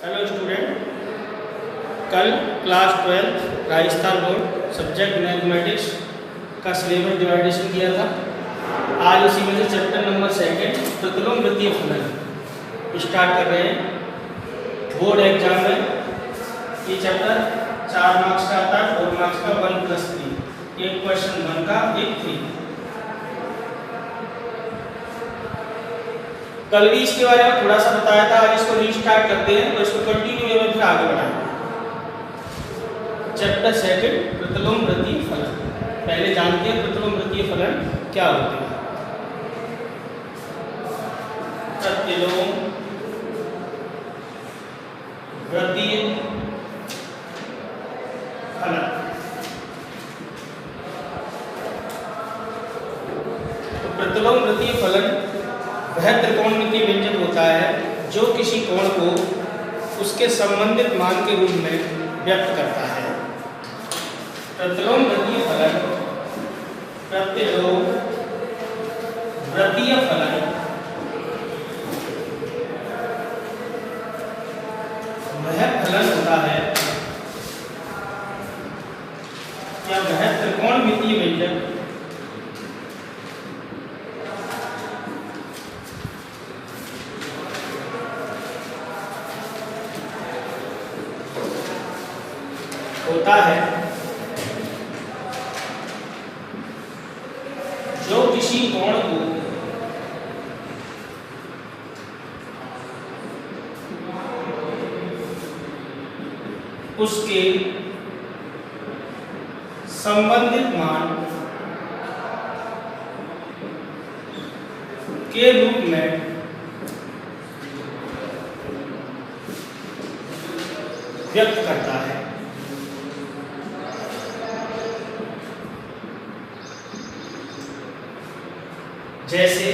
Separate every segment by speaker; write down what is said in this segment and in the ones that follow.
Speaker 1: Hello student, कल class 12 Rajasthan board subject mathematics का syllabus डिवाइडेशन किया था। आज उसी में से चैप्टर नंबर 2 प्रतिलोम वृत्तीय फलन स्टार्ट कर रहे हैं। बोर्ड एग्जाम में ये चैप्टर 4 मार्क्स का आता है, 4 मार्क्स का 1+3, एक क्वेश्चन 1 का एक 3। कल भी इसके बारे में थोड़ा सा बताया था, आज इसको रीस्टार्ट करते हैं तो इसको कंटिन्यू वे में फिर आगे बढ़ाएंगे। चैप्टर 2 प्रतिलोम वृत्तीय फलन। पहले जानते हैं प्रतिलोम वृत्तीय फलन क्या होते हैं। प्रतिलोम वृत्तीय फलन तो प्रतिलोम वृत्तीय फलन वह त्रिकोणमितीय व्यंजक होता है जो किसी कोण को उसके संबंधित मान के रूप में व्यक्त करता है। प्रतिलोम वृत्तीय फलन प्रतिलोम वृत्तीय फलन वह फलन होता है या वह त्रिकोणमितीय व्यंजक होता है जो किसी कोण को उसके संबंधित मान के रूप में व्यक्त करता है। जैसे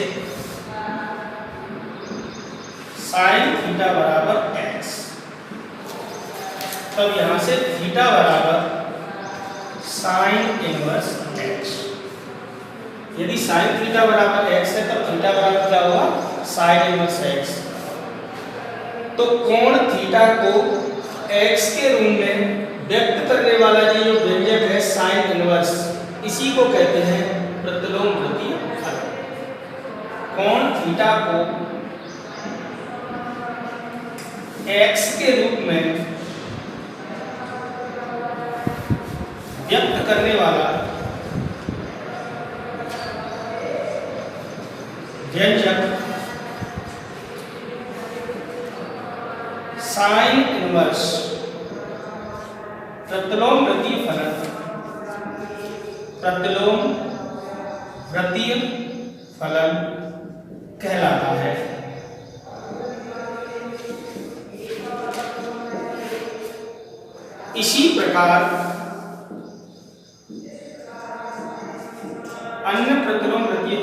Speaker 1: साइन थीटा बराबर एक्स, तब यहां से थीटा बराबर साइन इनवर्स एक्स। यदि साइन थीटा बराबर एक्स है तब थीटा बराबर क्या होगा, साइन इनवर्स एक्स। तो कोण थीटा को एक्स के रूप में व्यक्त करने वाला ये जो व्यंजक है साइन इनवर्स, इसी को कहते हैं प्रतिलोम वृत्तीय फलन। कोण थीटा को x के रूप में व्यक्त करने वाला व्यंजक साइन इनवर्स प्रतिलोम वृत्तीय फलन प्रतिलोम वृत्तीय फलन कहलाता है। इसी प्रकार अन्य प्रतिलोम वृत्तीय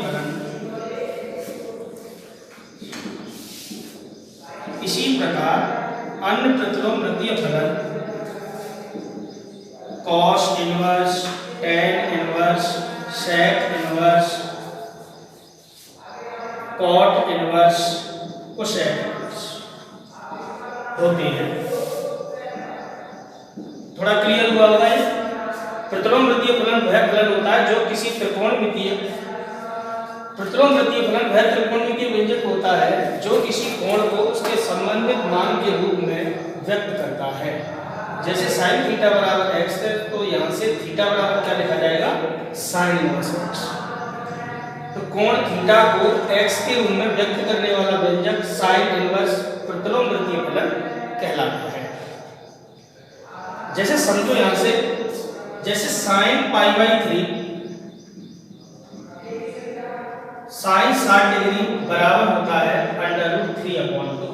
Speaker 1: फलन cos inverse, tan inverse, sec inverse, cot inverse, cosec inverse होते हैं। थोड़ा क्लियर हुआ होगा ये। प्रतिलोम वृत्तीय फलन वह फलन होता है जो किसी त्रिकोणमितीय प्रतिलोम वृत्तीय फलन वह त्रिकोणमितीय व्यंजक होता है जो किसी कोण को उसके संबंधित मान के रूप में व्यक्त करता है। जैसे साइन थीटा बराबर एक्स है तो यहाँ से थीटा बराबर क्या लिखा जाएगा, साइन इनवर्स एक्स। तो कोण थीटा को x के रूप में व्यक्त करने वाला व्यंजक साइन इनवर्स प्रतिलोम वृत्तीय फलन कहलाता है। जैसे समझो यहां से, जैसे साइन π/3 साइन 60 डिग्री बराबर होता है √3/2।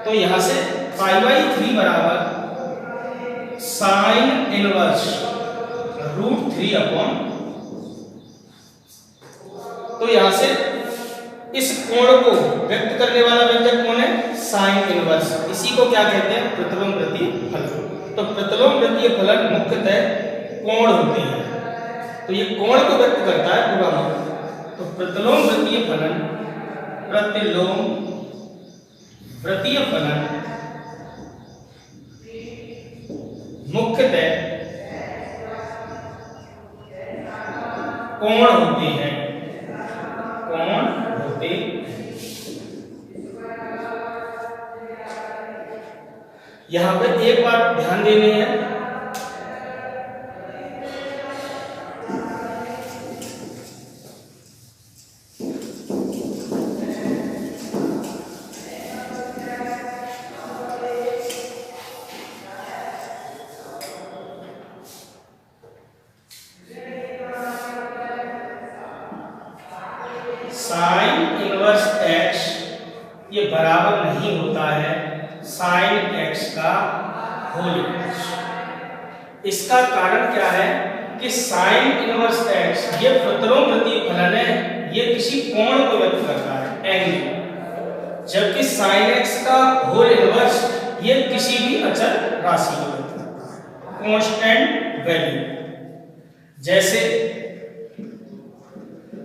Speaker 1: तो यहां से π/3 बराबर साइन इनवर्स √3/2। तो यहां से इस कोण को व्यक्त करने वाला व्यंजक कौन है, साइन इनवर्स। इसी को क्या कहते हैं, प्रतिलोम वृत्तीय फलन। तो प्रतिलोम वृत्तीय फलन मुख्यतः कोण होते हैं। तो ये कोण को व्यक्त करता है पूरा मान। तो प्रतिलोम वृत्तीय फलन प्रतिलोम वृत्तीय फलन मुख्यतः कोण होते हैं, कोण होते यहां पे एक बात ध्यान देनी है, साइन इनवर्स एक्स ये बराबर नहीं होता है साइन एक्स का होल इनवर्स। इसका कारण क्या है कि साइन इनवर्स एक्स ये प्रतिलोम वृत्तीय फलन है, ये किसी कोण को व्यक्त करता है, एंगल, जबकि साइन एक्स का होल इनवर्स ये किसी भी अचल राशि को व्यक्त करता है, कांस्टेंट वैल्यू। जैसे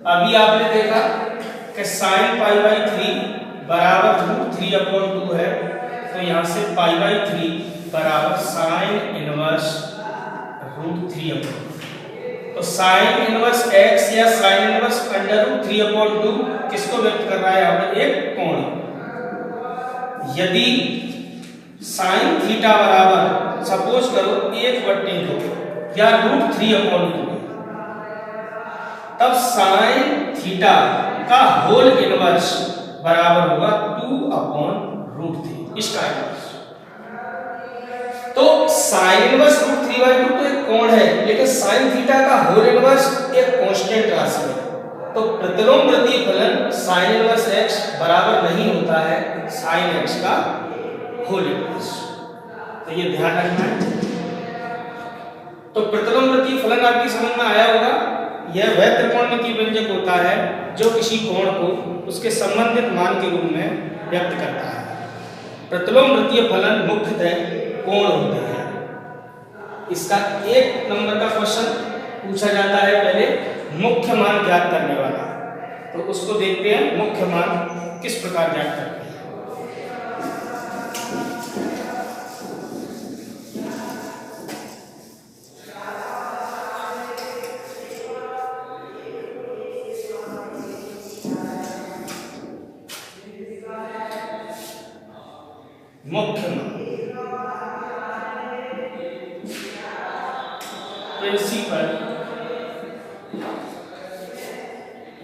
Speaker 1: अभी आपने देखा कि साइन पाई बाई 3 बराबर √3/2 है, तो यहां से पाई बाई 3 बराबर साइन इनवर्स √3/2। तो साइन इनवर्स x या साइन इनवर्स √3/2 किसको व्यक्त कर रहा है यहां पर? एक कोण। यदि साइन थीटा बराबर सपोज करो 1/2 या √3/2, तब साइन थीटा का होल इनवर्स बराबर होगा 2/√3, इसका इनवर्स। तो साइन इनवर्स √3/2 तो एक कोण है, लेकिन साइन थीटा का होल इनवर्स एक कांस्टेंट राशि है। तो प्रतिलोम वृत्तीय फलन साइन इनवर्स x बराबर नहीं होता है साइन x का होल इनवर्स, तो ये ध्यान रखना है। तो प्रतिलोम वृत्तीय फलन आपकी समझ में आया होगा। यह वह त्रिकोणमितीय व्यंजक होता है जो किसी कोण को उसके संबंधित मान के रूप में व्यक्त करता है। प्रतिलोम वृत्तीय फलन मुख्यतः कोण होते हैं। इसका 1 नंबर का क्वेश्चन पूछा जाता है, पहले मुख्य मान ज्ञात करने वाला, तो उसको देखते हैं मुख्य मान किस प्रकार ज्ञात करते हैं। मुख्य मान प्रिंसिपल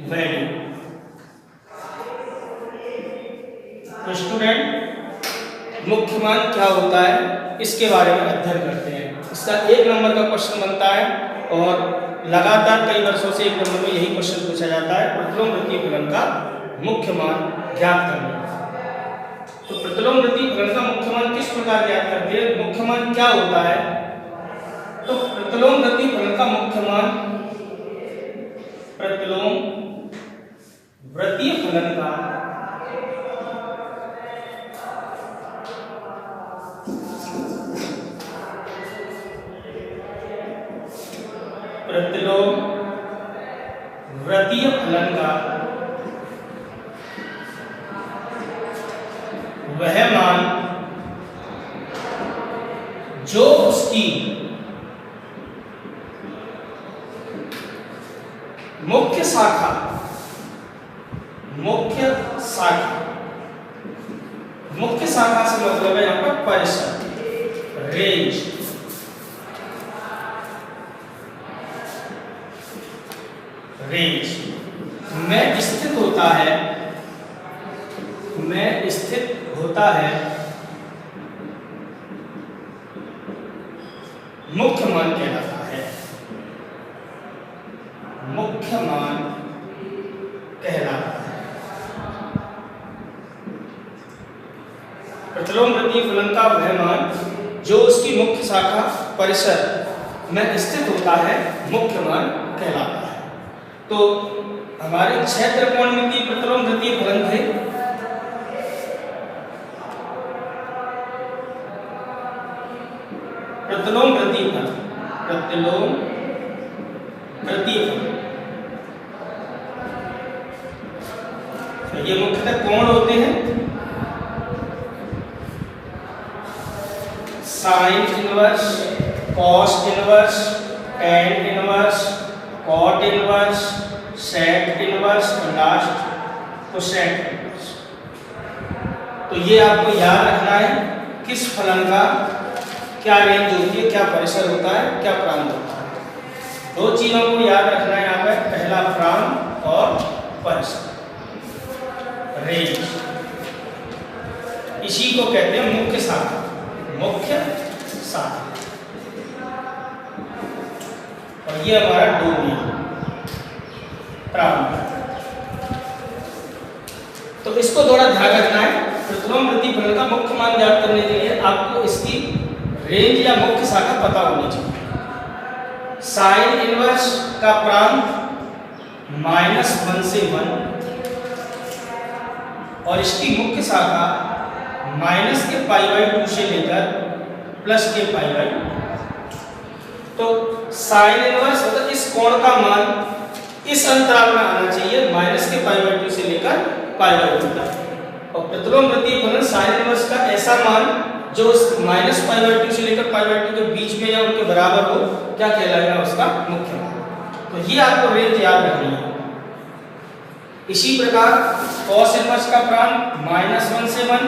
Speaker 1: वैल्यू। तो स्टूडेंट मुख्य मान क्या होता है इसके बारे में अध्ययन करते हैं। इसका 1 नंबर का क्वेश्चन बनता है और लगातार कई वर्षों से 1 नंबर में यही क्वेश्चन पूछा जाता है, प्रतिलोम वृत्तीय फलन का मुख्य मान ज्ञात करना। तो प्रतिलोम वृत्तीय फलन का मुख्य मान किस प्रकार ज्ञात करते हैं, मुख्य मान क्या होता है? तो प्रतिलोम वृत्तीय फलन का मुख्य मान, प्रतिलोम वृत्तीय फलन का प्रतिलोम वृत्तीय फलन का वह मान जो उसकी मुख्य शाखा से मतलब है यहां पर परिसर, रेंज, में स्थित होता है मुख्य मान कहलाता है, मुख्य मान कहलाता है। प्रतिलोम वृत्तीय फलन का वह मान जो उसकी मुख्य शाखा परिसर में स्थित होता है मुख्य मान कहलाता है। तो हमारे 6 त्रिकोणमितीय प्रतिलोम वृत्तीय फलन थे। प्रतिलोम वृत्तीय फलन, प्रतिलोम वृत्तीय फलन तो ये मुख्यतः कोण होते हैं, sine inverse, cos inverse, tan inverse, cot inverse, sec inverse और लास्ट कोसेक इनवर्स। तो ये आपको याद रखना है किस फलन का क्या रेंज होती है, क्या परिसर होता है, क्या प्रांत होता है। दो चीजों को याद रखना है यहाँ पे, पहला प्रांत और परिसर, रेंज। इसी को कहते हैं मुख्य शाखा, मुख्य शाखा। और ये हमारा डोमेन प्रांत। तो इसको थोड़ा ध्यान रखना है। प्रतिलोम प्रतिफलन का मुख्य मान ज्ञात करने के लिए आपको इसकी रेंज या मुख्य शाखा पता होनी चाहिए। साइन इनवर्स का प्रांत -1 से 1 और इसकी मुख्य शाखा -π/2 से लेकर +π/2। तो साइन इनवर्स मतलब इस कोण का मान इस अंतराल में आना चाहिए -π/2 से लेकर π/2 तक। और प्रतिलोम प्रतिफलन साइन इनवर्स का ऐसा मान जो -π/2 से लेकर π/2 के बीच में या उनके बराबर हो, क्या कहलाएगा, उसका मुख्य मान। तो ये आपको रेंज याद रखनी है। इसी प्रकार cos इनवर्स का प्रांत -1 से 1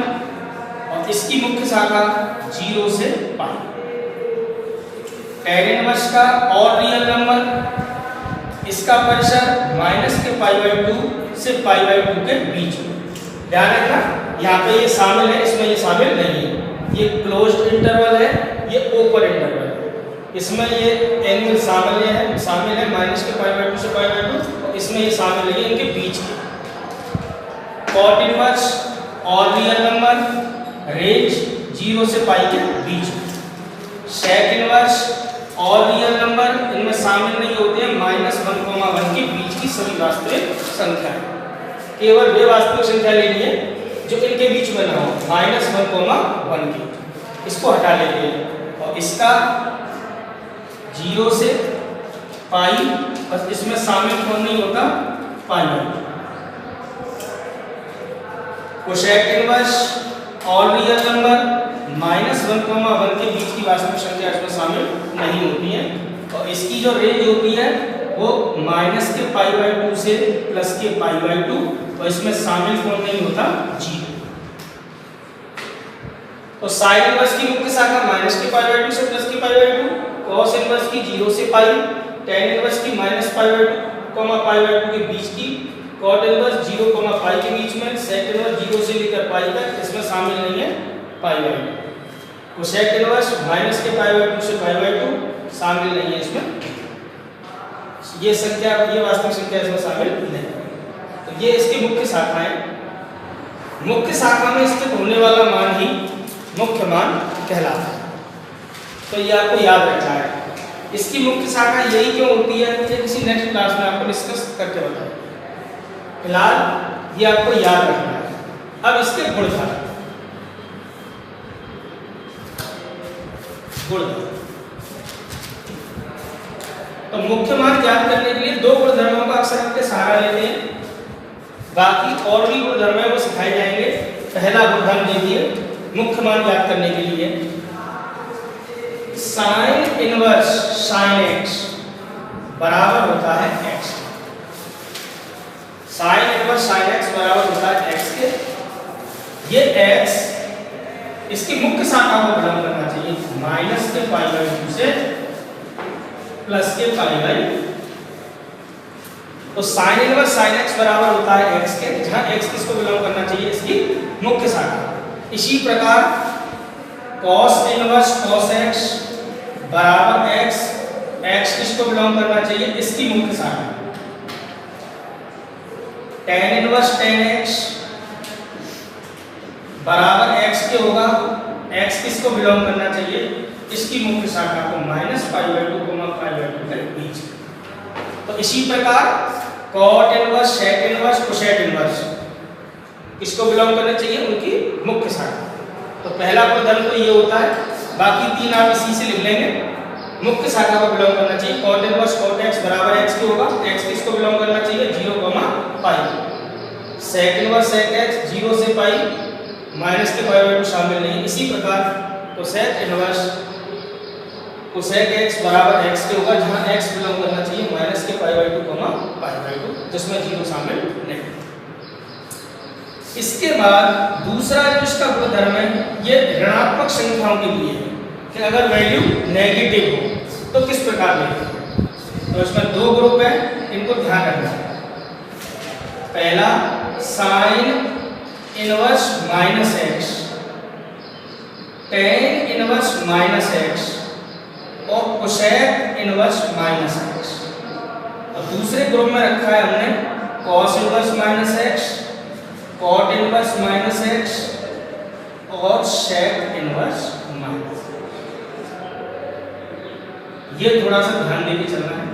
Speaker 1: और इसकी मुख्य शाखा 0 से π। tan इनवर्स का और रियल नंबर, इसका परिसर -π/2 से π/2 के बीच में। ध्यान रखना यहाँ पे ये शामिल है, इसमें ये शामिल नहीं है। ये क्लोज्ड इंटरवल है, ये ओपन इंटरवल है। इसमें ये एंगल शामिल है -π/2 से π/2 और इसमें ये शामिल है इनके बीच के। cot इनवर्स और रियल नंबर, रेंज 0 से π के बीच में। sec इनवर्स और रियल नंबर, इनमें शामिल नहीं होते हैं -1,1 के बीच की सभी वास्तविक संख्याएं। केवल वे वास्तविक संख्या लेनी है जो इनके बीच में ना हो, -1,1 की, इसको हटा लेते हैं। और इसका 0 से π, बस इसमें शामिल कौन नहीं होता, π/2। कोसेक इनवर्स और रियल नंबर -1,1 के बीच की वास्तविक संख्या इसमें शामिल नहीं होती है। और इसकी जो रेंज होती है वो -π/2 से +π/2 और इसमें शामिल कौन नहीं होता, 0। तो साइन इनवर्स की मुख्य शाखा -π/2 से +π/2, cos इनवर्स की 0 से π, tan इनवर्स की -π/2, π/2 के बीच की, cot इनवर्स 0, π के बीच में, sec इनवर्स 0 से लेकर π तक, इसमें शामिल नहीं है π/2। cosec इनवर्स -π/2 से π/2 शामिल नहीं है इसमें। ये संख्या, ये वास्तविक संख्या इसमें शामिल नहीं। तो ये इसकी मुख्य शाखाएं। मुख्य शाखा में स्थित होने वाला मान ही मुख्य मान कहलाता है। तो ये आपको याद रखना है। इसकी मुख्य शाखा यही क्यों होती है, ये किसी नेक्स्ट क्लास में आपको डिस्कस करके बताएं। फिलहाल ये आपको याद रखना है। अब इसके गुणधर्म। तो मुख्य मान ज्ञात करने के लिए दो गुणधर्मों का अक्सर आपके सहारा लेते हैं, बाकी और भी गुणधर्म है वो सिखाए जाएंगे। पहला गुणधर्म देखिए मुख्य मान ज्ञात करने के लिए, साइन इनवर्स साइन एक्स बराबर होता है x. Sine inverse sine x बराबर होता है एक्स के। ये एक्स इसकी मुख्य शाखा को बिलोंग करना चाहिए -π/2 से +π/2। तो साइन इनवर्स साइन एक्स बराबर होता है एक्स के, जहां एक्स किसको बिलोंग करना चाहिए, इसकी मुख्य शाखा। इसी प्रकार cos इनवर्स cos x बराबर x, x किसको बिलोंग करना चाहिए, इसकी मुख्य शाखा। tan इनवर्स tan x बराबर x के होगा, x किसको बिलोंग करना चाहिए, इसकी मुख्य शाखा को -π/2, π/2 के बीच। तो इसी प्रकार cot inverse sec inverse cosec inverse किसको बिलोंग करना चाहिए, उनकी मुख्य शाखा। तो पहला गुणधर्म तो ये होता है, बाकी तीन आप इसी से लिख लेंगे। मुख्य शाखा को बिलोंग करना चाहिए, cot इनवर्स cot x बराबर x के होगा, x किसको बिलोंग करना चाहिए, 0, π। sec इनवर्स sec x 0 से π, -π/2 शामिल नहीं। इसी प्रकार कोसेक इनवर्स कोसेक x बराबर x के होगा, जहां x बिलोंग करना चाहिए माइनस के π/2 π/2, जिसमें 0 शामिल नहीं। इसके बाद दूसरा जो इसका गुणधर्म है ये ऋणात्मक संख्याओं के लिए है कि अगर वैल्यू नेगेटिव हो तो किस प्रकार में। तो इसमें दो ग्रुप है, इनको ध्यान रखना। पहला sine inverse minus x, tan inverse minus x और कोसेक इनवर्स माइनस एक्स। और दूसरे ग्रुप में रखा है हमने cos inverse minus x, cot inverse minus x और सेक इनवर्स माइनस। ये थोड़ा सा ध्यान देके चलना है।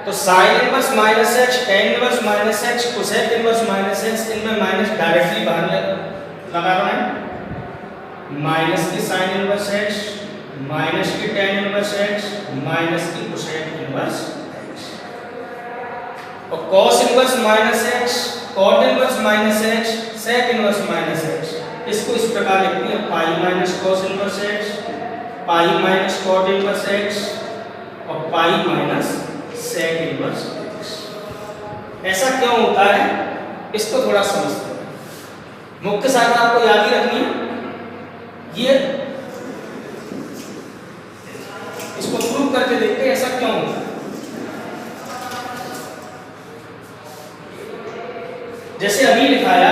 Speaker 1: तो sine inverse minus x, tan inverse minus x, cosec inverse minus x, इनमें माइनस डायरेक्टली बाहर लगा रहा है। माइनस की साइन इनवर्स एक्स, माइनस की टेन इनवर्स एक्स, माइनस की कोसेक इनवर्स एक्स। और cos inverse minus x, cot inverse minus x, sec inverse minus x, इसको इस प्रकार लिखते हैं pi minus cos inverse x, pi minus cot inverse x और pi minus sec inverse x. ऐसा क्यों होता है इसको थोड़ा समझते हैं। मुख्य शाखा आपको याद ही रखनी है। ये इसको प्रूव करके देखते हैं ऐसा क्यों होता है। जैसे अभी लिखाया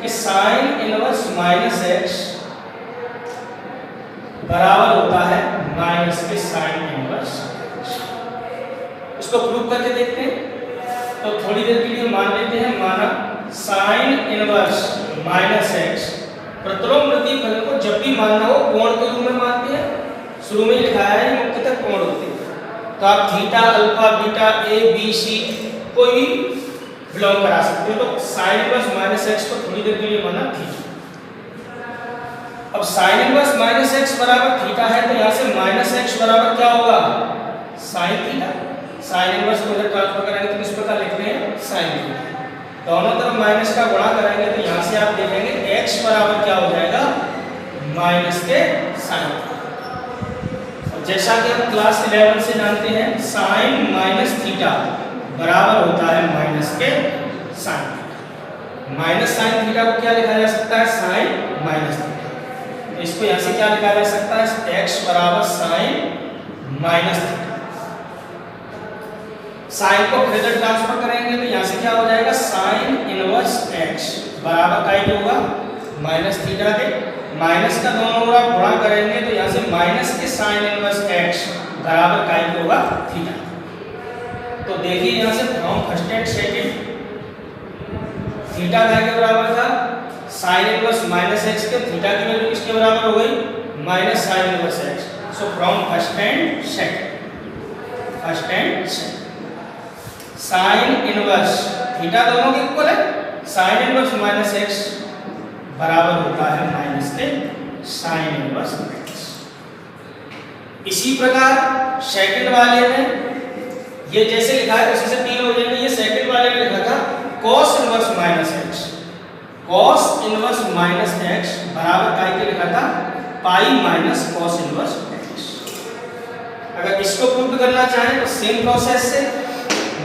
Speaker 1: कि साइन इनवर्स माइनस एक्स बराबर होता है माइनस के साइन इनवर्स। इसको प्रूव करके देखते हैं। तो थोड़ी देर के लिए मान लेते हैं, माना साइन इनवर्स माइनस एक्स प्रतिलोम वृद्धि फलन को जब भी मानना हो कोण के रूप में मानते हैं। शुरू में लिखा है मुख्यतः कोण होते हैं। तो आप थीटा, अल्फा, बीटा, ए, बी, सी कोई भी बिलोंग करा सकते हो। तो साइन इनवर्स माइनस एक्स को थोड़ी देर के लिए माना थीटा। अब साइन इनवर्स माइनस एक्स बराबर थीटा है तो यहाँ से माइनस एक्स बराबर क्या होगा, साइन थीटा। साइन इनवर्स को इधर ट्रांसफर करेंगे तो किस प्रकार लिखते हैं, साइन थीटा। दोनों तरफ माइनस का गुणा करेंगे तो यहाँ से आप देखेंगे x बराबर क्या हो जाएगा, माइनस के साइन। जैसा कि हम क्लास 11 से जानते हैं साइन माइनस थीटा बराबर होता है माइनस के साइन। माइनस साइन थीटा को क्या लिखा जा सकता है, साइन माइनस थीटा। तो इसको यहाँ से क्या लिखा जा सकता है, x बराबर साइन माइनस थीटा। साइन को फिर ट्रांसफर करेंगे तो यहाँ से क्या हो जाएगा, साइन इनवर्स x बराबर क्या होगा, माइनस थीटा के। माइनस का दोनों ओर आप गुणा करेंगे तो यहाँ से माइनस के साइन इनवर्स x बराबर क्या होगा, थीटा। तो देखिए यहाँ से from first and second theta का के बराबर था, साइन इनवर्स माइनस x के थीटा की वैल्यू किसके बराबर हो गई, minus sine inverse x। So from first and second, first and second sine inverse theta दोनों के इक्वल है, साइन इनवर्स माइनस x बराबर होता है माइनस के साइन इनवर्स x। इसी प्रकार सेकंड वाले में ये जैसे लिखा है उसी से तीन हो जाएंगे। ये सेकंड वाले में लिखा था cos inverse minus x, cos inverse minus x बराबर काय के लिखा था, pi minus cos inverse x। अगर इसको प्रूव करना चाहें तो सेम प्रोसेस से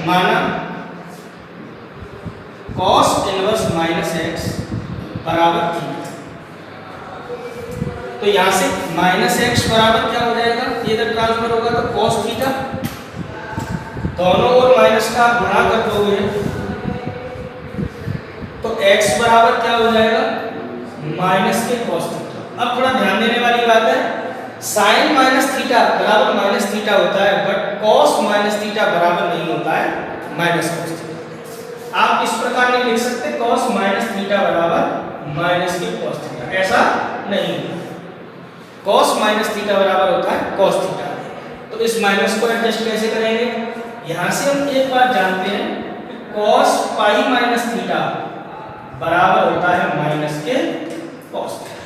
Speaker 1: माना cos इनवर्स माइनस x बराबर थीटा। तो यहां से माइनस x बराबर क्या हो जाएगा, ये इधर ट्रांसफर होगा तो cos थीटा, दोनों ओर माइनस का गुणा कर दोगे तो x बराबर क्या हो जाएगा, माइनस के cos थीटा। अब थोड़ा ध्यान देने वाली बात है, साइन माइनस थीटा बराबर माइनस थीटा होता है, बट cos माइनस थीटा बराबर नहीं होता है माइनस cos थीटा। आप इस प्रकार नहीं लिख सकते cos माइनस थीटा बराबर माइनस के cos थीटा, ऐसा नहीं होता। cos माइनस थीटा बराबर होता है cos थीटा। तो इस माइनस को एडजस्ट कैसे करेंगे, यहां से हम एक बात जानते हैं cos पाई माइनस थीटा बराबर होता है माइनस के cos थीटा।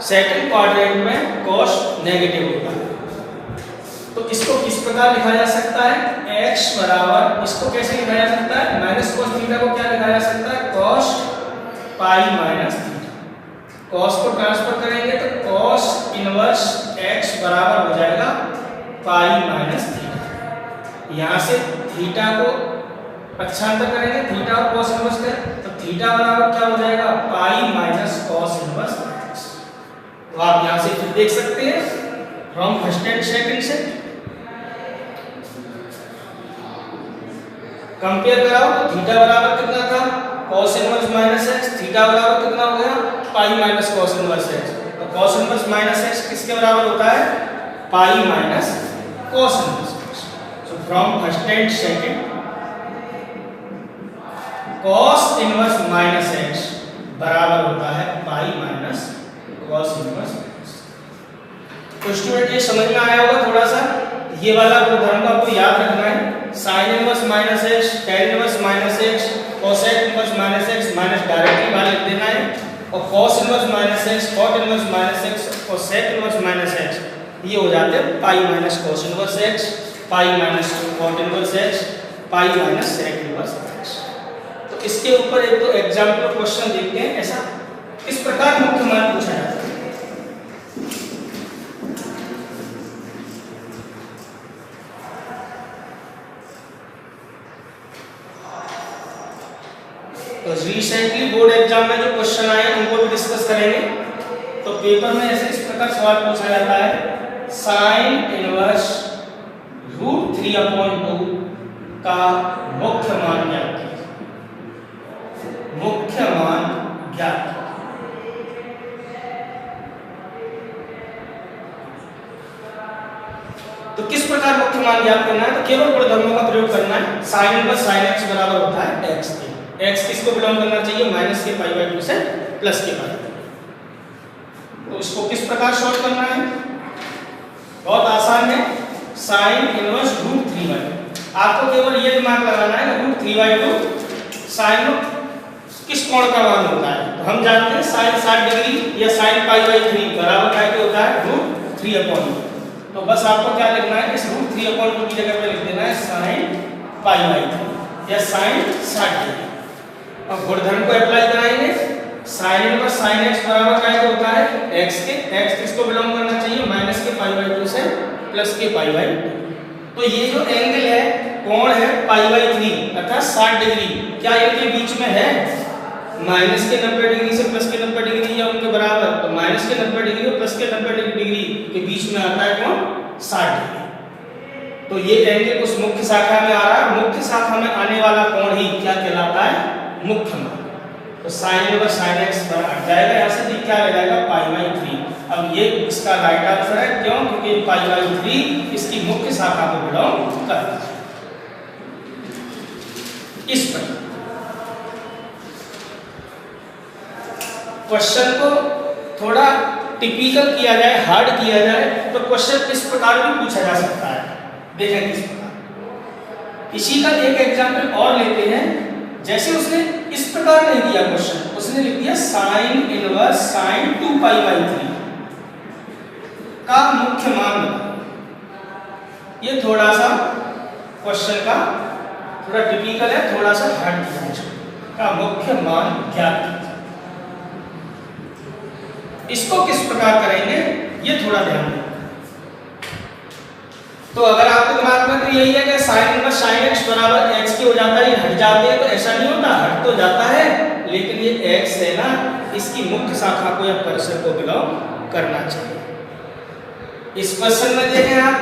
Speaker 1: सेकंड क्वाड्रेंट में cos नेगेटिव होता है। तो इसको किस प्रकार लिखा जा सकता है, x बराबर, इसको कैसे लिखा जा सकता है, माइनस cos थीटा को क्या लिखा जा सकता है, cos pi minus theta. Cos को ट्रांसफर करेंगे तो कॉस इनवर्स x बराबर हो जाएगा पाई माइनस थीटा। यहाँ से थीटा को पक्षांतर करेंगे, थीटा और कॉस इनवर्स करें तो थीटा बराबर क्या हो जाएगा पाई माइनस कॉस इनवर्स x। तो आप यहाँ से फिर देख सकते हैं फ्रॉम फर्स्ट एंड सेकंड से कंपेयर कराओ तो थीटा बराबर कितना था cos inverse minus x, theta बराबर कितना हो गया pi minus cos inverse x। तो cos इनवर्स माइनस x किसके बराबर होता है pi minus cos inverse x। So from first and second cos inverse minus x बराबर होता है pi minus cos inverse x। तो स्टूडेंट ये समझ में आया होगा थोड़ा सा, ये वाला गुणधर्म को आपको याद रखना है। sin inverse minus x, tan inverse minus x, cosec inverse minus x minus directly बाहर लिख देना है, और cos inverse minus x, cot inverse minus x, cosec inverse minus x ये हो जाते हैं pi minus cos inverse x, pi minus cot inverse x, pi minus sec inverse x। तो इसके ऊपर एक तो एग्जांपल क्वेश्चन देखते हैं ऐसा किस प्रकार मुख्य मान पूछा जाता है। तो रिसेंटली बोर्ड एग्जाम में जो क्वेश्चन आए उनको भी डिस्कस करेंगे। तो पेपर में ऐसे इस प्रकार सवाल पूछा जाता है साइन इनवर्स √3/2 का मुख्य मान ज्ञात कीजिए। मुख्य मान ज्ञात तो किस प्रकार मुख्य मान ज्ञात करना है, तो केवल गुणधर्मों का प्रयोग करना है। साइन इनवर्स साइन x बराबर होता है x के, x किसको बिलोंग करना चाहिए माइनस के पाई बाई 2 से प्लस के पाई। तो इसको किस प्रकार सॉल्व करना है, बहुत आसान है। साइन इनवर्स √3/2 आपको केवल ये दिमाग लगाना है √3/2 साइन किस कोण का मान होता है। तो हम जानते हैं साइन 60 डिग्री या साइन पाई/3 बराबर क्या होता है √3/2। तो बस आपको क्या लिखना है इस √3/2 की जगह पे लिख देना है साइन पाई/3 या साइन 60 डिग्री। अब गुणधर्म को अप्लाई कराएंगे, साइन इनवर्स साइन x बराबर क्या होता है x के, x किसको बिलोंग करना चाहिए माइनस के पाई/2 से प्लस के पाई/2। तो ये जो एंगल है कोण है पाई/3 अर्थात 60 डिग्री, क्या इनके बीच में है माइनस के 90 डिग्री से प्लस के 90 डिग्री या उनके बराबर। तो माइनस के 90 डिग्री और प्लस के 90 डिग्री के बीच में आता है कौन 60 डिग्री। तो ये एंगल उस मुख्य शाखा में आ रहा है, मुख्य शाखा में आने वाला कोण ही क्या कहलाता है मुख्य मान। तो साइन इनवर्स साइन x हट जाएगा, यहाँ से क्या रह जाएगा पाई/3। अब ये इसका राइट आंसर है, क्यों क्योंकि पाई/3 इसकी मुख्य शाखा को बिलोंग करता है। इस पर क्वेश्चन को थोड़ा टिपिकल किया जाए, हार्ड किया जाए तो क्वेश्चन इस प्रकार भी पूछा जा सकता है। देखें किस प्रकार, इसी का एक एग्जांपल और लेते हैं। जैसे उसने इस प्रकार नहीं दिया क्वेश्चन, उसने लिख दिया साइन इनवर्स साइन 2π/3 का मुख्य मान बताओ। ये थोड़ा सा क्वेश्चन का थोड़ा टिपिकल है, थोड़ा सा हार्ड दिया का मुख्य मान ज्ञात कीजिए। इसको किस प्रकार करेंगे ये थोड़ा ध्यान दें। तो अगर आपके दिमाग में तो यही है कि साइन इनवर्स साइन x बराबर x की हो जाता है, ये हट जाते हैं, तो ऐसा नहीं होता, हट तो जाता है लेकिन ये x है ना, इसकी मुख्य शाखा को या परिसर को बिलोंग करना चाहिए। इस क्वेश्चन में देखें आप,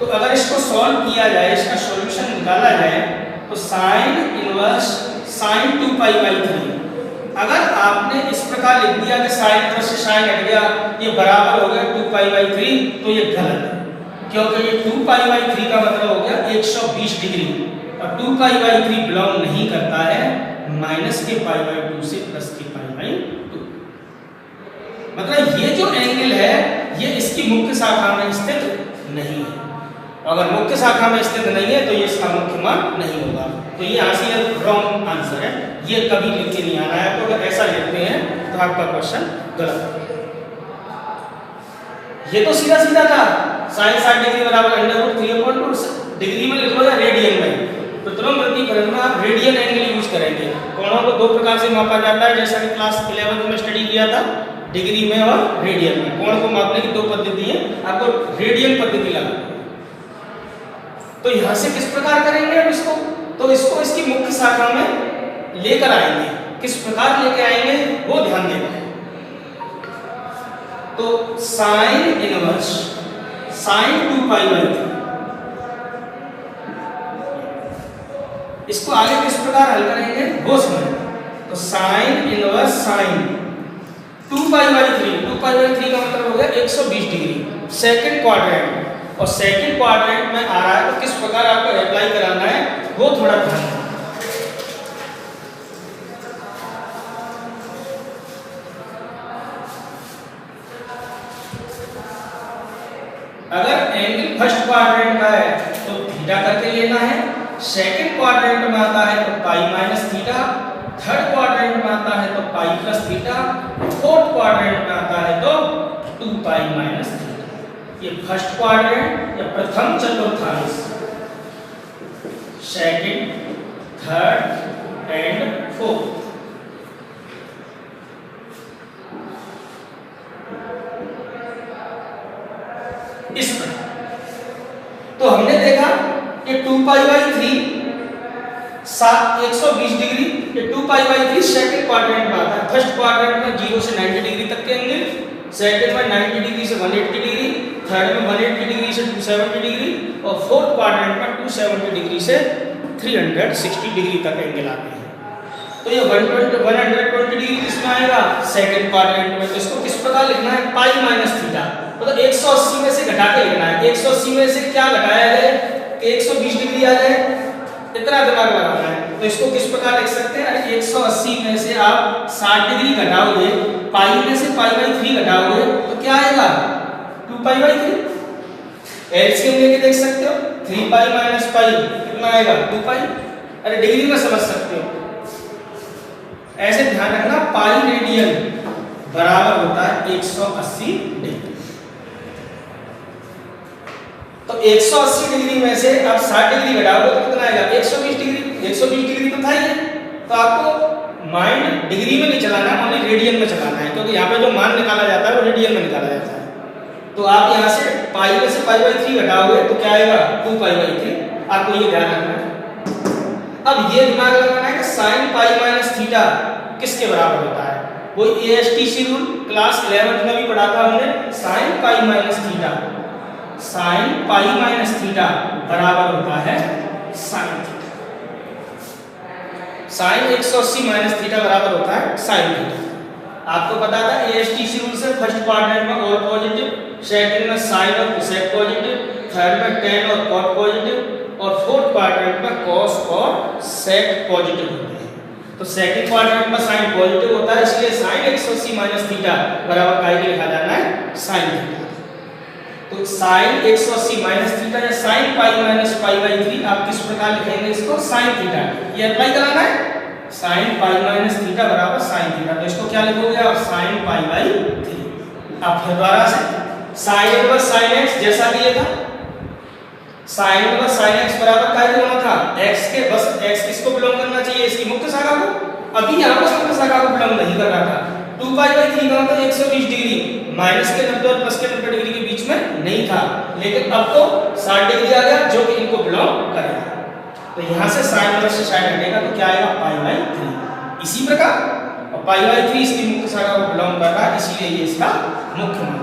Speaker 1: तो अगर इसको सॉल्व किया जाए, इसका सॉल्यूशन निकाला जाए तो साइन इनवर्स साइन 2π/3 अगर आपने इस प्रकार लिख दिया कि साइन इनवर्स से साइन हट गया ये बराबर हो गया 2π/3, तो ये गलत है, क्योंकि ये 2π/3 का मतलब हो गया 120 डिग्री और 2π/3 बिलोंग नहीं करता है माइनस के पाई/2 से प्लस के पाई/2। मतलब ये जो एंगल है ये इसकी मुख्य शाखा में स्थित नहीं है। अगर मुख्य शाखा में स्थित नहीं है तो ये इसका मुख्य मान नहीं होगा। तो ये यहाँ से रॉन्ग आंसर है, ये कभी लिख के नहीं आना है आपको। अगर ऐसा लिखते हैं तो आपका क्वेश्चन गलत है। ये तो सीधा सीधा था, साइन 60 डिग्री बराबर √3/2 डिग्री में लिखो या रेडियन में। प्रतिलोमवृत्तीय फलन में आप रेडियन एंगल यूज करेंगे। कोणों को दो प्रकार से मापा जाता है, जैसा कि क्लास 11 में स्टडी किया था। डिग्री में और रेडियन में। कोण को मापने की दो पद्धति है, आपको रेडियन पद्धति लगानी है। तो यहां से किस प्रकार करेंगे अब इसको, तो इसको इसकी मुख्य शाखा में लेकर आएंगे। किस प्रकार लेकर आएंगे वो ध्यान देना है। तो साइन इनवर्स साइन 2π/3, इसको आगे किस प्रकार हल करेंगे वो समझें। तो साइन इनवर्स साइन 2π/3, 2π/3 का मतलब हो गया 120 डिग्री सेकंड क्वाड्रेंट, और सेकंड क्वाड्रेंट में आ रहा है तो किस प्रकार आपको अप्लाई कराना है वो थोड़ा ध्यान दें। अगर एंगल फर्स्ट क्वाड्रेंट का है तो थीटा करके लेना है, सेकंड क्वाड्रेंट में आता है तो π-थीटा, थर्ड क्वाड्रेंट में आता है तो π+थीटा, फोर्थ क्वाड्रेंट में आता है तो 2π-थीटा। ये फर्स्ट क्वाड्रेंट या प्रथम चतुर्थांश, सेकंड, थर्ड एंड फोर्थ। इस प्रकार तो हमने देखा कि 2π/3 120 डिग्री, ये 2π/3 सेकंड क्वाड्रेंट में आता है। फर्स्ट क्वाड्रेंट में 0 से 90 डिग्री तक के एंगल, सेकंड में 90 डिग्री से 180 डिग्री, थर्ड में 180 डिग्री से 270 डिग्री, और फोर्थ क्वाड्रेंट में 270 डिग्री से 360 डिग्री तक एंगल आते हैं। तो ये 120 डिग्री किसमें आएगा सेकंड क्वाड्रेंट में। तो इसको किस प्रकार लिखना है π-थीटा, मतलब 180 में से घटा के लिखना है। 180 में से क्या घटाया जाए कि 120 डिग्री आ जाए, इतना दिमाग लगाना है। तो इसको किस प्रकार लिख सकते हैं, 180 में से आप 60 डिग्री घटाओगे, पाई में से π/3 घटाओगे तो क्या आएगा 2π/3। एलसीएम लेके देख सकते हो, 3π - π कितना आएगा 2π। अरे डिग्री में समझ सकते हो, ऐसे ध्यान रखना पाई रेडियन बराबर होता है 180 डिग्री। तो 180 डिग्री में से आप 60 डिग्री घटाओगे तो कितना आएगा 120 डिग्री। 120 डिग्री तो था ही है, तो आपको माइंड डिग्री में नहीं चलाना है, ओनली रेडियन में चलाना है, क्योंकि यहाँ पे जो मान निकाला जाता है वो रेडियन में निकाला जाता है। तो आप यहाँ से पाई में से π/3 घटाओगे तो क्या आएगा 2π/3। आपको ये ध्यान रखना है। अब ये दिमाग लगाना है कि साइन π-थीटा किसके बराबर होता है। वो ASTC रूल क्लास 11th में भी पढ़ा था हमने। साइन π-थीटा, साइन π-थीटा बराबर होता है साइन थीटा। साइन 180 - थीटा बराबर होता है साइन थीटा। आपको पता था ASTC रूल से फर्स्ट क्वाड्रेंट में और पॉजिटिव, सेकंड में साइन और कोसेक पॉजिटिव, थर्ड में टेन और कॉट पॉजिटिव, और फोर्थ क्वाड्रेंट में कॉस और सेक पॉजिटिव होते हैं। तो सेकंड क्वाड्रेंट में साइन पॉजिटिव होता है, इसलिए साइन 180 - थीटा बराबर काय के लिखा जाना है साइन थीटा। तो साइन 180 - थीटा या साइन π-π/3 आप किस प्रकार लिखेंगे इसको साइन थीटा। ये अप्लाई कराना है, साइन π - थीटा बराबर साइन थीटा। तो इसको क्या लिखोगे आप साइन π/3। अब फिर दोबारा से साइन इनवर्स साइन x जैसा कि ये था, साइन इनवर्स साइन x बराबर काय को होना था x के, बस x किसको बिलोंग करना चाहिए इसकी मुख्य शाखा को। अभी यहाँ पर मुख्य शाखा को बिलोंग नहीं कर रहा था। 2π/3 का मतलब 120 डिग्री, माइनस के 90 और प्लस के 90 डिग्री के बीच में नहीं था, लेकिन अब तो 60 डिग्री आ गया जो कि इनको बिलोंग करेगा। तो यहाँ से साइन इनवर्स से साइन हटेगा तो क्या आएगा π/3। इसी प्रकार और π/3 इसकी मुख्य शाखा को बिलोंग कर रहा है, इसीलिए ये इसका मुख्य मान।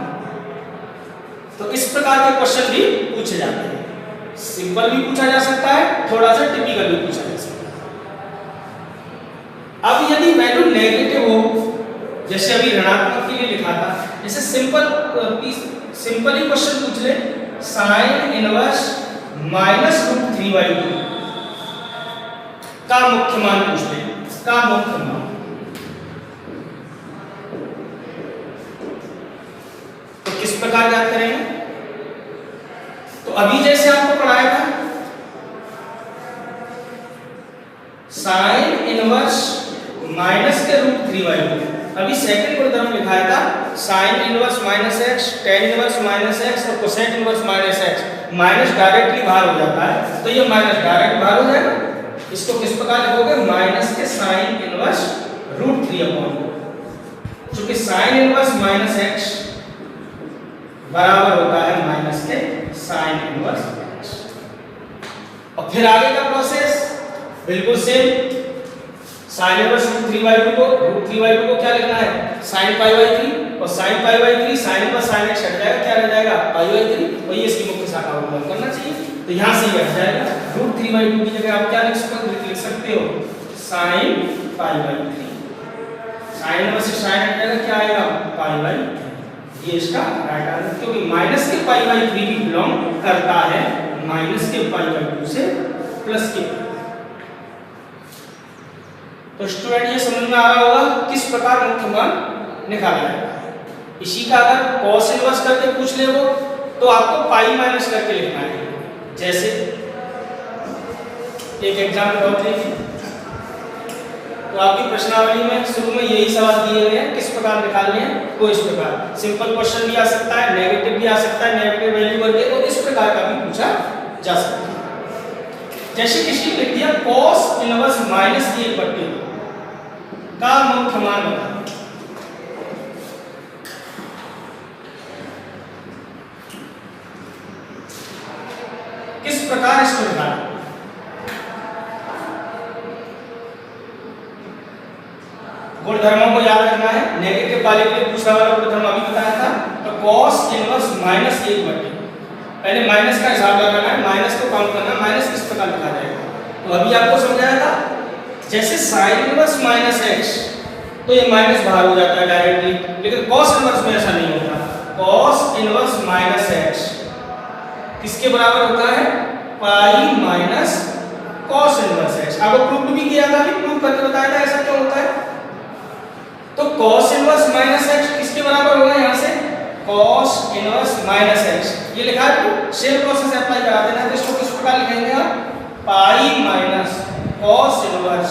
Speaker 1: तो इस प्रकार के क्वेश्चन भी पूछे जाते हैं। सिंपल भी पूछा जा सकता है, थोड़ा सा टिपिकल भी पूछा जा सकता है। अब यदि वैल्यू नेगेटिव हो, जैसे अभी ऋणात्मक के लिए लिखा था, जैसे सिंपल ही क्वेश्चन पूछ ले, साइन इनवर्स -√3/2 का मुख्य मान पूछ ले, का मुख्य मान। तो किस प्रकार याद करेंगे, तो अभी जैसे आपको पढ़ाया था साइन इनवर्स -√3/2, अभी सेकंड गुणधर्म लिखाया था sine inverse -x, tan inverse -x और cosec inverse -x। Minus directly बाहर हो जाता है, तो ये माइनस डायरेक्ट बाहर हो जाएगा। इसको किस प्रकार लिखोगे माइनस के साइन इनवर्स √3/2। चूंकि साइन इनवर्स माइनस एक्स बराबर होता है माइनस के साइन इनवर्स एक्स। और फिर आगे का प्रोसेस बिल्कुल सेम, साइन इनवर्स √3/2 को √3/2 को क्या लिखना है sin π/3 और sin π/3 sin inverse sin x हट जाएगा, क्या रह जाएगा π/3, वही इसकी मुख्य शाखा को बंद करना चाहिए। तो यहां से ये हट जाएगा, √3/2 की जगह आप क्या लिख सकते हो sin π/3, sin इनवर्स से sin हट जाएगा, क्या आएगा π/3। ये इसका राइट आंसर, क्योंकि माइनस के π/3 भी बिलोंग करता है माइनस के π/2 से प्लस के। तो स्टूडेंट ये समझ में आ रहा होगा किस प्रकार मुख्य मान निकाला जाएगा। इसी का अगर cos इनवर्स करके पूछ ले वो तो आपको पाई माइनस करके लिखना है। जैसे एक एग्जाम्पल और देखिए, तो आपकी प्रश्नावली में शुरू में यही सवाल दिए गए हैं, किस प्रकार निकालने हैं, तो इस प्रकार सिंपल क्वेश्चन भी आ सकता है, नेगेटिव भी आ सकता है, नेगेटिव वैल्यू करके, तो इस प्रकार का भी पूछा जा सकता है। जैसे किसी ने लिख दिया cos इनवर्स -1/2 का मुख्य मान बता, किस प्रकार इसको निकालें। गुणधर्मों को याद रखना है, नेगेटिव वाले के लिए दूसरा वाला गुणधर्म अभी बताया था। तो cos इनवर्स -1/2, पहले माइनस का हिसाब लगाना है, माइनस को काउंट करना, माइनस किस प्रकार लिखा जाएगा तो अभी आपको समझाया था। जैसे sin इनवर्स -x तो ये माइनस बाहर हो जाता है डायरेक्टली, लेकिन cos इनवर्स में ऐसा नहीं होता। cos इनवर्स -x किसके बराबर होता है, pi minus cos inverse x। आपको प्रूफ भी किया था, अभी प्रूफ करके बताया था ऐसा क्यों होता है। तो cos इनवर्स -x किसके बराबर होगा, यहाँ से cos इनवर्स -x ये लिखा है, तो सेम प्रोसेस अप्लाई करा देना। तो इसको किस प्रकार लिखेंगे आप, pi minus cos inverse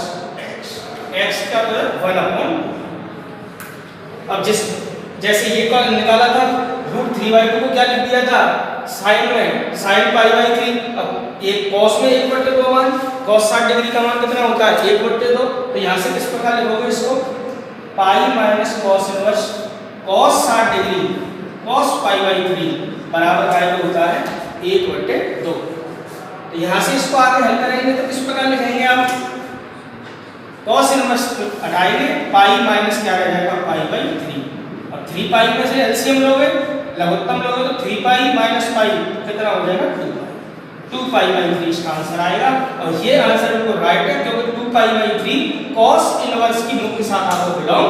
Speaker 1: x का मतलब 1/। अब जैसे ये का निकाला था √3/2 को क्या लिख दिया था साइन में, sin π/3। अब एक cos में 1/2 मान, cos 60 डिग्री का मान कितना होता है 1/2। तो यहाँ से किस प्रकार लिखोगे इसको, pi minus cos inverse cos 60 degree cos π/3 बराबर काय को होता है 1/2। तो यहाँ से इसको आगे हल करेंगे तो किस प्रकार लिखेंगे आप, cos इनवर्स हटाएंगे, पाई माइनस क्या रह जाएगा π/3। अब 3 पाई में से एलसीएम लोगे, लघुत्तम लोगे, तो 3 पाई माइनस पाई कितना हो जाएगा 2 पाई/3 इसका आंसर आएगा। और ये आंसर बिल्कुल राइट है, क्योंकि 2 पाई/3 cos इनवर्स की मुख्य शाखा को बिलोंग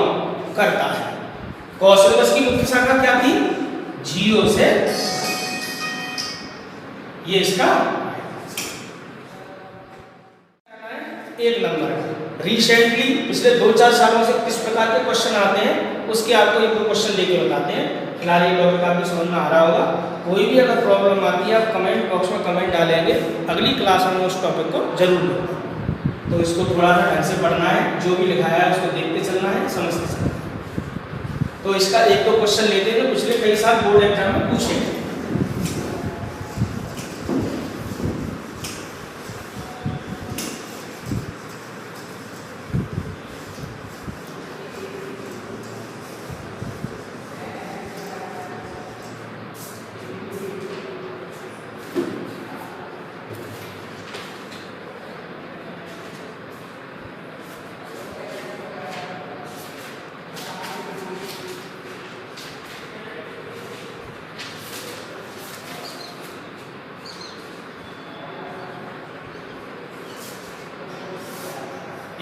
Speaker 1: करता है। cos इनवर्स की मुख्य शाखा क्या थी, 0 से, ये इसका 1 नंबर। रिसेंटली पिछले 2-4 सालों से किस प्रकार के क्वेश्चन आते हैं उसके आपको एक दो क्वेश्चन लेके बताते हैं। फिलहाल ये टॉपिक आपको समझ में आ रहा होगा। कोई भी अगर प्रॉब्लम आती है आप कमेंट बॉक्स में कमेंट डालेंगे, अगली क्लास में उस टॉपिक को जरूर लेंगे। तो इसको थोड़ा सा ढंग से पढ़ना है, जो भी लिखाया है उसको देखते चलना है, समझते चलना है। तो इसका एक दो क्वेश्चन लेते हैं जो पिछले कई साल बोर्ड एग्जाम में पूछे गए।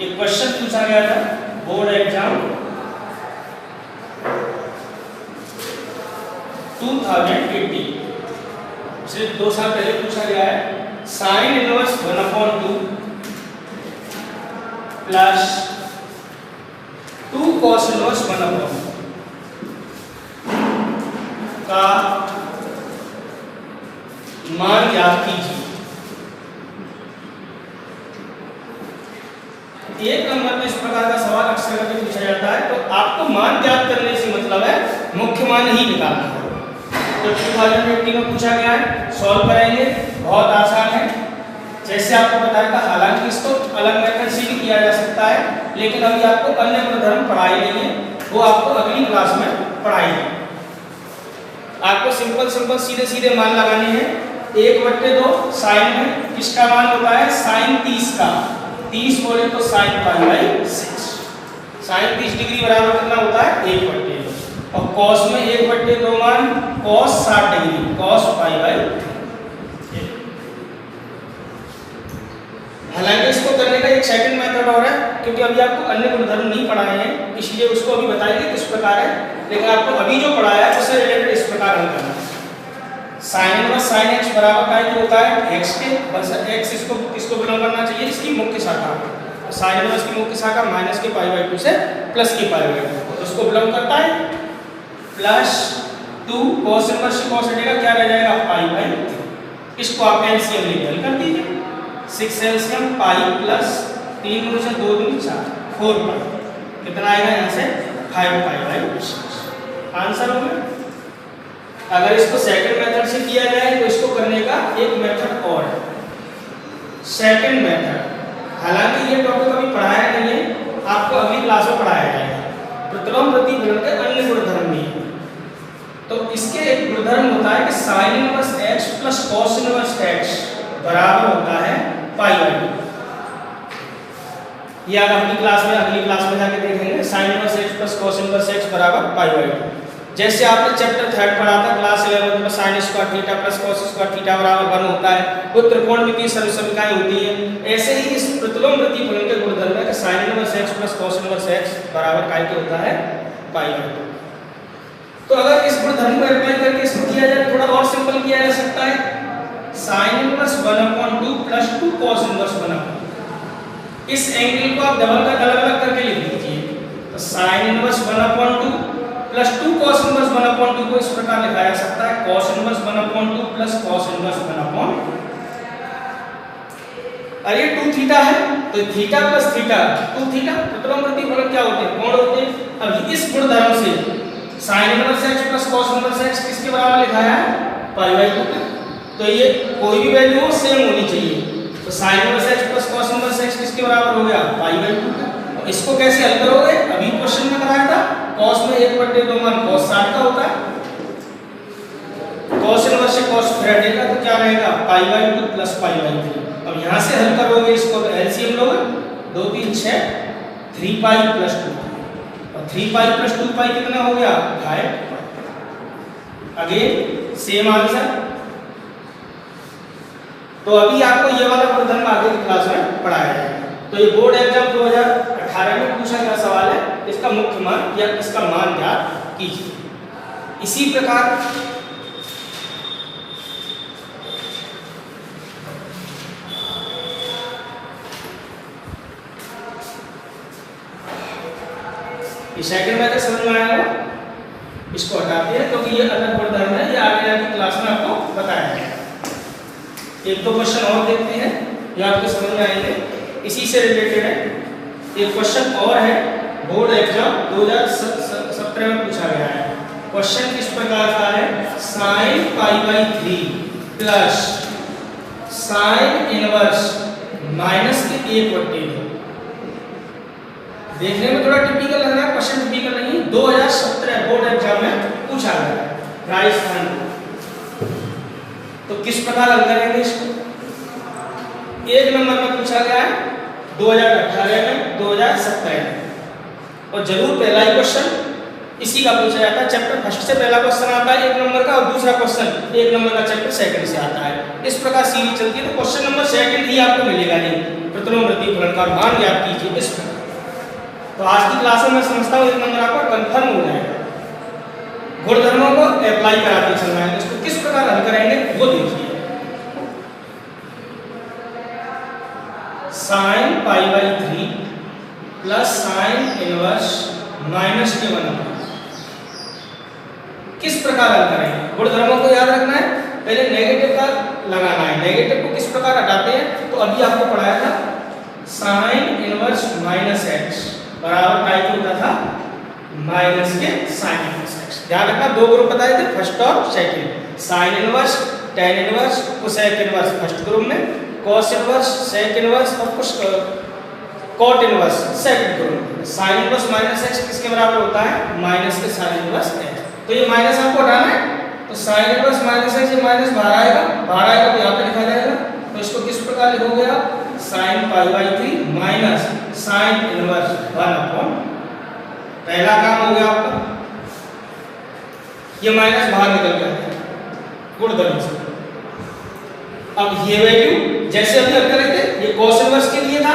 Speaker 1: एक क्वेश्चन पूछा गया था बोर्ड एग्जाम 2018, सिर्फ 2 साल पहले पूछा गया है। Sine inverse 1/2 plus 2 cos inverse 1/2 का मान ज्ञात कीजिए। एक नंबर में इस प्रकार का सवाल अक्सर करके पूछा जाता है, तो आपको मान ज्ञात करने से मतलब है मुख्य मान ही निकालना है। तो 2018 में पूछा गया है, सॉल्व करेंगे, बहुत आसान है। जैसे आपको बताया था, हालांकि इसको अलग मेथड से भी किया जा सकता है, लेकिन अभी आपको अन्य गुणधर्म पढ़ाई नहीं है, वो आपको अगली क्लास में पढ़ाएंगे। आपको सिंपल सिंपल सीधे सीधे मान लगाने हैं। 1/2 साइन में किसका मान होता है, साइन 30 का, 30 बोले तो साइन π/6, साइन 30 डिग्री बराबर कितना होता है 1/2, और कॉस में 1/2 मान कॉस 60 डिग्री, कॉस π/3। हालांकि इसको करने का एक सेकंड मेथड और है, क्योंकि अभी आपको अन्य गुणधर्म नहीं पढ़ाए हैं, इसलिए उसको अभी बताएंगे किस प्रकार है, लेकिन आपको अभी जो पढ़ाया है उससे रिलेटेड इस प्रकार हल करना है। साइन इनवर्स साइन x बराबर का ही होता है x के, बस x इसको किसको बिलोंग करना चाहिए, इसकी मुख्य शाखा। तो साइन इनवर्स की मुख्य शाखा माइनस के π/2 से प्लस के π/2, तो उसको बिलोंग करता है +2 cos इनवर्स से cos हटेगा, क्या रह जाएगा π/3। इसको आप एलसीएम लेके हल कर दीजिए। 6 एलसीएम पाई प्लस 3 गुणे से 2 दूनी 4, 4 पाई, कितना आएगा यहाँ से 5 π/6 आंसर हो गया। अगर इसको सेकंड मेथड से किया जाए तो इसको करने का एक मेथड और है, सेकंड मेथड। हालांकि ये टॉपिक अभी पढ़ाया नहीं है, आपको अगली क्लास में पढ़ाया जाएगा। प्रतिलोम प्रतिफलन के अन्य गुणधर्म भी है, तो इसके एक गुणधर्म होता है कि sine inverse x plus cos inverse x बराबर होता है π/2। ये आप अपनी क्लास में अगली क्लास में जाके देखेंगे, sine inverse x plus cos inverse x बराबर π/2। जैसे आपने चैप्टर 3 पढ़ा था क्लास 11 में, sine square theta plus cos square theta बराबर 1 होता है, वो त्रिकोणमितीय समीकरण होती है। ऐसे ही इस प्रतिलोम प्रतिफलन के गुणधर्म है कि sine inverse x plus cos inverse x बराबर काय के होता है π/2। तो अगर इस गुणधर्म को अप्लाई करके इसको किया जाए, थोड़ा और सिंपल किया जा सकता है, sine inverse 1/2 plus 2 cos inverse 1/2। इस एंगल को आप डबल का अलग अलग करके लिख लीजिए, तो sine inverse 1/2 plus 2 cos inverse 1/2 को इस प्रकार लिखा जा सकता है cos inverse 1/2 plus cos inverse 1/2। और ये 2 थीटा है, तो थीटा प्लस थीटा 2 थीटा। प्रतिलोम प्रतिफलन क्या होते हैं, कोण होते हैं। अब इस गुणधर्म से sin inverse x plus cos inverse x किसके बराबर लिखा है π/2 का, तो ये कोई भी वैल्यू हो सेम होनी चाहिए। तो sin inverse x plus cos inverse x किसके बराबर हो गया π/2 का। इसको कैसे हल करोगे, अभी क्वेश्चन में कराया था, cos में 1/2 मान cos 60 का होता है, cos इनवर्स से cos हटेगा तो क्या रहेगा π/2 प्लस π/3। अब यहाँ से हल करोगे इसको, तो एलसीएम लोगे, 2 3 6 3 पाई प्लस 2 और 3 पाई प्लस 2 पाई कितना हो गया 5। Again same answer. तो अभी आपको ये वाला गुणधर्म आगे की क्लास में पढ़ाया जाएगा। तो ये बोर्ड एग्जाम 2018 में पूछा गया सवाल है, इसका मुख्य मान या इसका मान ज्ञात कीजिए। इसी प्रकार ये सेकंड मेथड समझ में आया होगा, इसको हटाते हैं क्योंकि ये अलग गुणधर्म है, ये आगे आगे क्लास में आपको बताया जाएगा। एक दो क्वेश्चन और देखते हैं, ये आपको समझ में आएंगे, इसी से रिलेटेड है। एक क्वेश्चन और है, बोर्ड एग्जाम 2017 में पूछा गया है। क्वेश्चन किस प्रकार का है, sine π/3 plus sine inverse minus के 1/2। देखने में थोड़ा टिपिकल लग रहा है, क्वेश्चन टिपिकल नहीं, 2017 बोर्ड एग्जाम में पूछा गया है राजस्थान। तो किस प्रकार हल करेंगे इसको, एक नंबर में पूछा गया है 2018 में 2017 में, और जरूर पहला ही क्वेश्चन इसी का पूछा जाता है। चैप्टर फर्स्ट से पहला क्वेश्चन आता है 1 नंबर का, और दूसरा क्वेश्चन 1 नंबर का चैप्टर सेकंड से आता है। इस प्रकार सीरीज चलती है। तो क्वेश्चन नंबर सेकंड ही आपको मिलेगा नहीं, प्रतिलोम प्रतिफलन का मान ज्ञात कीजिए इस प्रकार। तो आज की क्लास में मैं समझता हूँ 1 नंबर आपका कंफर्म हो जाएगा। गुणधर्मों को अप्लाई कराते चलना है, इसको किस प्रकार हल करेंगे वो देखिए। Sine π/3 plus sine inverse minus के 1/2 किस प्रकार हल करेंगे। गुणधर्मों को याद रखना है, पहले नेगेटिव का लगाना है। नेगेटिव को किस प्रकार हटाते हैं, तो अभी आपको पढ़ाया था साइन इनवर्स माइनस x बराबर काय के होता था माइनस के साइन इनवर्स x। ध्यान रखना, दो ग्रुप बताए थे, फर्स्ट और second. Sine inverse, tan inverse, cosec inverse first group में, cos इनवर्स, sec इनवर्स और कॉट इनवर्स सेकंड गुणन, साइन इनवर्स माइनस एक्स किसके बराबर होता है, माइनस के साइन इनवर्स एक्स। तो ये माइनस आपको हटाना है, तो साइन इनवर्स माइनस एक्स, ये माइनस बाहर आएगा तो यहाँ पे लिखा जाएगा। तो इसको किस प्रकार लिखोगे आप, sign pi by 3 minus sine inverse 1/, पहला काम हो गया आपका, ये माइनस बाहर निकल गया गुणधर्म से। अब ये वैल्यू जैसे अभी कर रहे थे, ये cos इनवर्स के लिए था,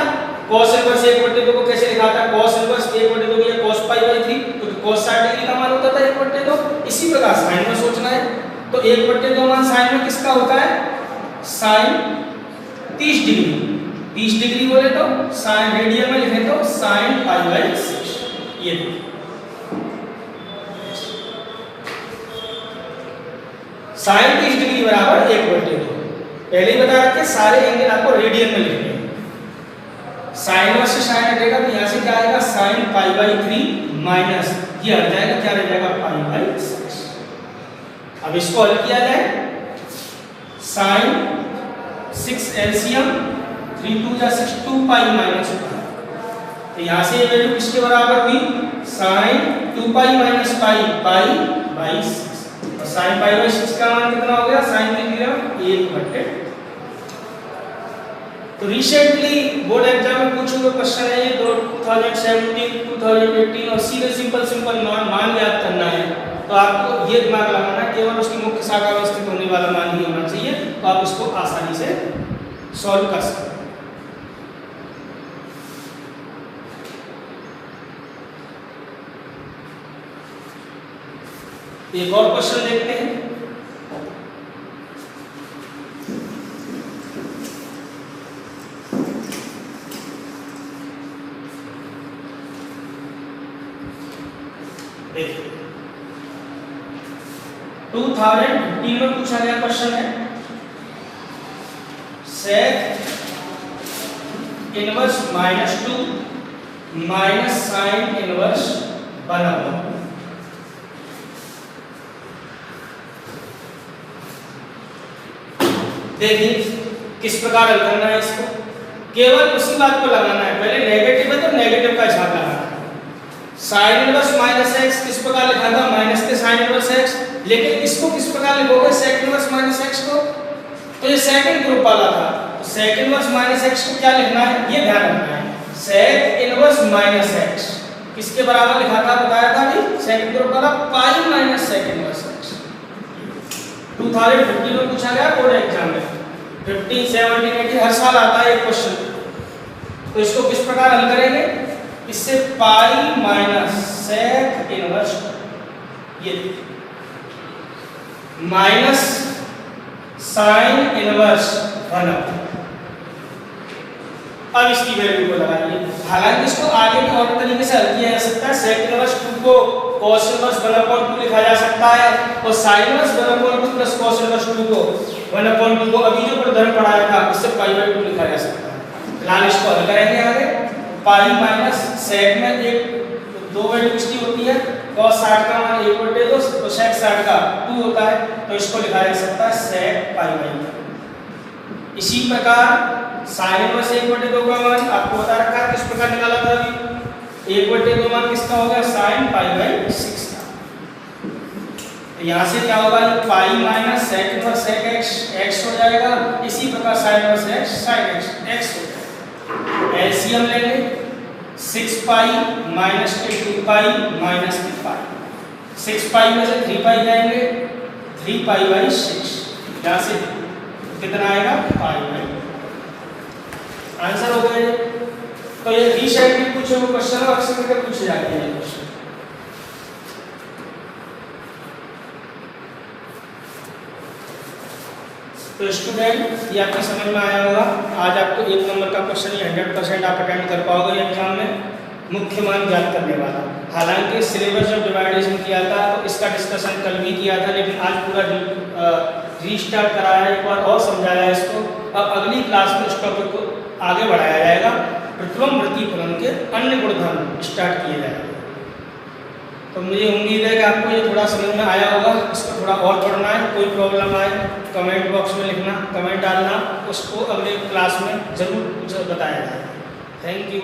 Speaker 1: cos इनवर्स 1/2 को कैसे लिखा था, cos इनवर्स 1/2 या cos पाई बाई 3, तो cos 60 डिग्री का मान होता था 1/2। इसी प्रकार साइन में सोचना है, तो 1/2 मान साइन में किसका होता है, साइन 30 डिग्री, 30 डिग्री बोले तो साइन रेडियन में लिखे तो साइन पाई बाई 6। ये साइन 30 डिग्री बराबर 1/2, पहले ही बता रखे सारे एंगल आपको रेडियन में लिखने हैं। साइन इनवर्स से साइन हटेगा तो यहाँ से क्या आएगा, साइन पाई बाई 3 माइनस ये हट जाएगा, क्या रह जाएगा, पाई बाई 6। अब इसको हल किया जाए, साइन 6 एलसीएम 3 2 जा 6 2 पाई माइनस, तो यहाँ से ये वैल्यू किसके बराबर हुई, sine 2 pi minus pi pi by 6। Sine pi by 6 का मान कितना हो गया, साइन की डिग्री 1/2। तो रिसेंटली बोर्ड एग्जाम में पूछे हुए क्वेश्चन है ये 2017 2018 और सीधे सिंपल मान याद करना है। तो आपको ये दिमाग लगाना है, केवल उसकी मुख्य शाखा में स्थित होने वाला मान ही होना चाहिए, तो आप इसको आसानी से सॉल्व कर सकते हैं। एक और क्वेश्चन देखते हैं। देखिए 2015 में पूछा गया क्वेश्चन है, sec inverse -2 minus sine inverse 1/, देखिए किस प्रकार हल करना है इसको, केवल उसी बात को लगाना है, पहले नेगेटिव है तो नेगेटिव का हिसाब लगाना है। साइन इनवर्स माइनस एक्स किस प्रकार लिखा था, माइनस के साइन इनवर्स एक्स, लेकिन इसको किस प्रकार लिखोगे, सेक इनवर्स माइनस एक्स को, तो ये सेकंड ग्रुप वाला था, तो सेक इनवर्स माइनस एक्स को क्या लिखना है, ये ध्यान रखना है। सेक इनवर्स माइनस एक्स किसके बराबर लिखा था, बताया था अभी, सेकंड ग्रुप वाला pi minus sec inverse x. 2015 में पूछा गया बोर्ड एग्जाम में, 15 17 18 हर साल आता है एक क्वेश्चन। तो इसको किस प्रकार हल करेंगे, इससे पाई माइनस सेक इनवर्स ये माइनस साइन इनवर्स 1/, अब इसकी वैल्यू को लगाइए। हालांकि इसको आगे भी और तरीके से हल किया जा सकता है, सेक इनवर्स 2 को cos इनवर्स 1/2 लिखा जा सकता है, और sin inverse 1/2 plus cos inverse 2 को 1/2 को अभी जो गुणधर्म पढ़ाया था उससे पाई बाई 2 लिखा जा सकता है। फिलहाल इसको हल करेंगे आगे। पाई माइनस सेक में एक दो वैल्यू किसकी होती है, cos 60 का मान 1/2 तो sec 60 का 2 होता है, तो इसको लिखा जा सकता है sec पाई बाई 2। इसी प्रकार sin इनवर्स 1/2 का मान आपको बता रखा है किस प्रकार निकाला था अभी, 1/2 मान किसका हो गया, sin पाई बाई 6 का। तो यहाँ से क्या होगा, pi minus sec inverse sec x हो जाएगा, इसी प्रकार sin inverse x sin x हो जाएगा। एलसीएम लेंगे, 6 पाई माइनस के 2 पाई माइनस के पाई, 6 पाई में से 3 पाई जाएंगे, 3 पाई बाई 6, यहाँ से कितना आएगा, पाई बाई। आंसर हो गया। तो ये रिसेंटली पूछे हुए क्वेश्चन है, अक्सर करके पूछे जाते हैं क्वेश्चन। तो स्टूडेंट ये आपकी समझ में आया होगा, आज आपको 1 नंबर का क्वेश्चन ये 100% आप अटेंड कर पाओगे एग्जाम में, मुख्य मान ज्ञात करने वाला। हालांकि सिलेबस जब डिवाइडेशन किया था तो इसका डिस्कशन कल भी किया था, लेकिन आज पूरा रीस्टार्ट कराया, एक बार और समझाया इसको। अब अगली क्लास में इस टॉपिक को आगे बढ़ाया जाएगा, प्रतिलोम वृत्तीय फलन के अन्य गुणधर्म स्टार्ट किए जाएंगे। तो मुझे उम्मीद है कि आपको ये थोड़ा समझ में आया होगा। इसको थोड़ा और पढ़ना है, कोई प्रॉब्लम आए कमेंट बॉक्स में लिखना, कमेंट डालना, उसको अगले क्लास में ज़रूर बताया जाए। Thank you.